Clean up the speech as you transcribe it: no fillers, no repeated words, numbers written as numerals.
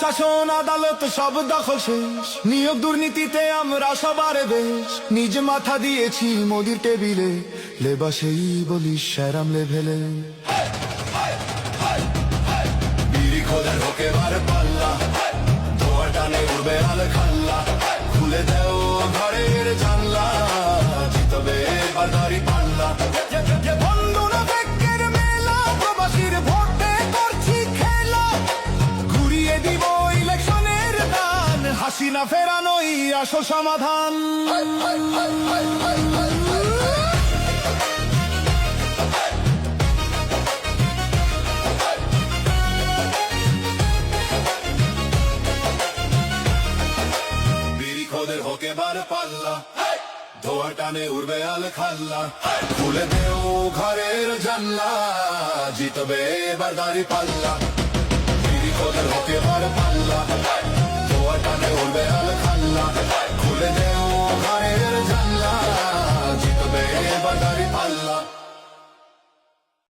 প্রশাসন আদালত সব দখল শেষ, নিয়োগ দুর্নীতিতে আমরা সবার দেশ। নিজ মাথা দিয়েছি মোদির টেবিলে, লেবা সেই বলিস শ্যারাম লেভেলে। বিড়ি খোদের হোক এবার পাল্লা, ধোয়া টানে উড়বে আল খাল্লা। খুলে দেও ঘরের জানলা, জিতবে এবার দাড়ি পাল্লা। বন্ধু না ব্যাংকের মেলা, প্রবাসীর ভোটে করছি খেলা। ঘুরিয়ে দিব ইলেকশনের দান, হাসিনা ফেরানোই আসল সমাধান। খোদের হোক এবার পাল্লা, ধোয়া টানে উড়বে আল খাল্লা। খুলে দেও ঘরের জানলা, জিতবে এবার দাড়ি পাল্লা। খোদের হোক এবার পাল্লা।